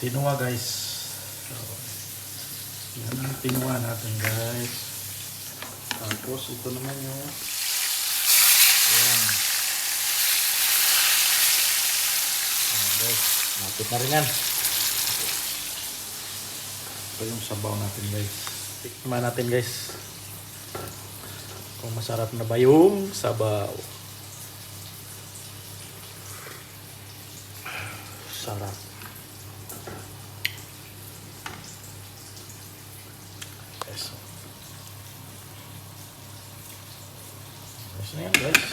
tinua guys. So, yan ang tinua natin guys. Tapos ito naman yung ayan. Ayan guys, napit na rin yan. Ito yung sabaw natin guys. Tikman natin guys kung masarap na ba yung sabaw. Sarap. Yes. Yes na yan guys.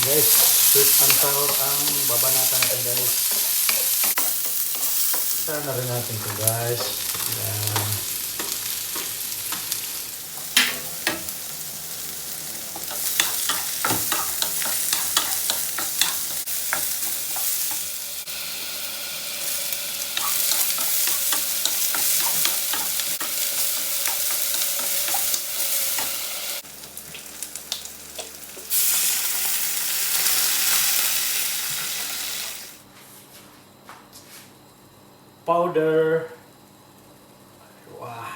Guys, sweet and sour ang babanatan natin guys. Isa na rin natin ito guys. Yan. Powder. Wow.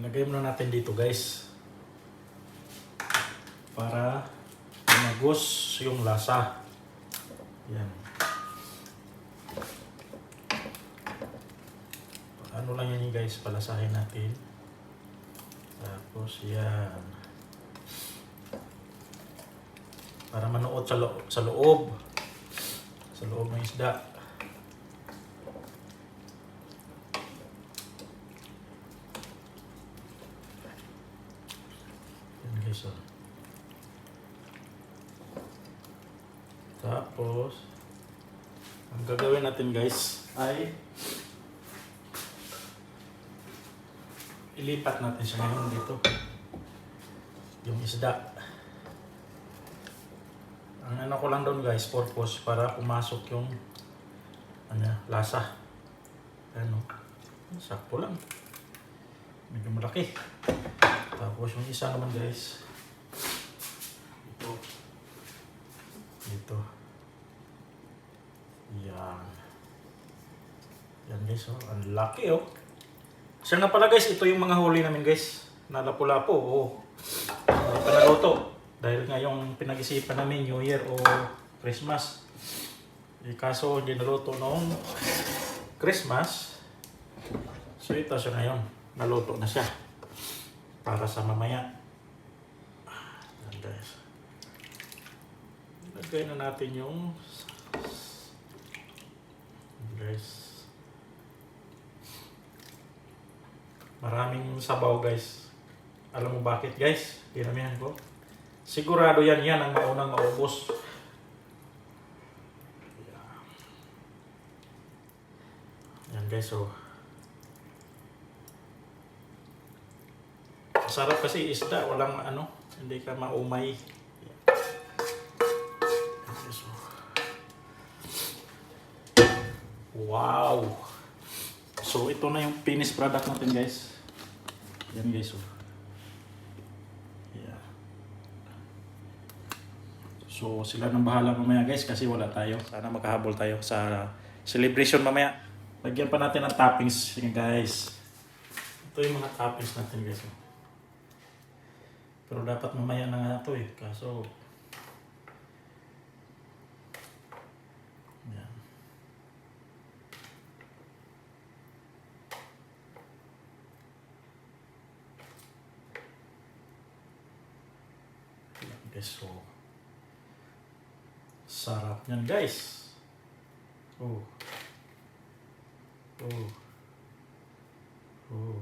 Ilagay muna natin dito guys para magos yung lasa. Yan. Ano lang yan guys, palasahin natin. Tapos yan. Para manuot sa loob ng isda. So, tapos ang gagawin natin guys ay ilipat natin siya ngayon dito yung isda. Ang ano ko lang doon guys, purpose para pumasok yung lasa. Ano, sakto lang, medyo malaki. Tapos yung isa naman guys, ito. Yan. Yan guys, oh. Ang laki oh. Siya nga pala guys, ito yung mga huli namin guys. Nalapu-lapo, oh. Panaluto. Dahil nga yung pinag-isipan namin New Year o Christmas. Kaso hindi naluto noong Christmas. So ito siya ngayon. Naluto na siya. Para sa mamaya. Yan guys. Lagay na natin yung guys. Maraming sabaw guys. Alam mo bakit guys? Pinamihan ko. Sigurado yan ang maunang maubos. Yan guys, so sarap kasi isda, walang hindi ka maumay. Wow! So ito na yung finished product natin guys. Yan guys. Yeah. So sila nang bahala mamaya guys kasi wala tayo. Sana makahabol tayo sa celebration mamaya. Lagyan pa natin ng toppings guys. Ito yung mga toppings natin guys. Oh. Pero dapat mamaya na nga ito eh. Kaso, yan. Yan guys. So, sarap niyan guys. Oh. Oh. Oh.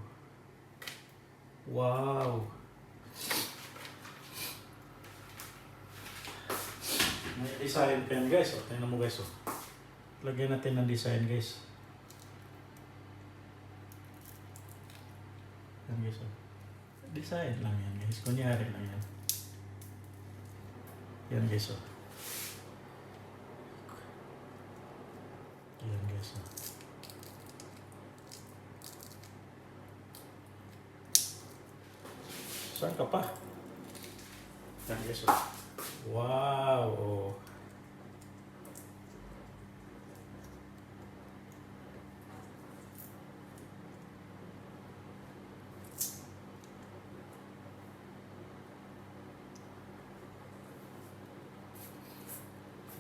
Wow. May design pa yan guys. O, tingnan mo guys. O. Lagyan natin ng design guys. Yan guys. O. Design lang yan guys. Kunyari lang yan. Yan guys. O. Yan guys. O. Saan ka pa? Yan guys. O. Wow! Oh.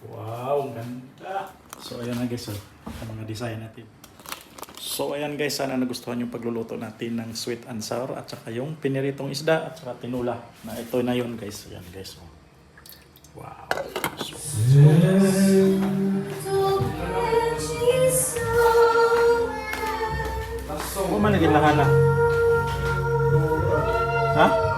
Wow! Ganda! So ayan na guys, oh, ang mga design natin. So ayan guys, sana nagustuhan yung pagluluto natin ng sweet and sour at saka yung piniritong isda at saka tinula. Na ito na yun guys. Ayan guys. Oh. Wow. So, man naging lahana. Ha?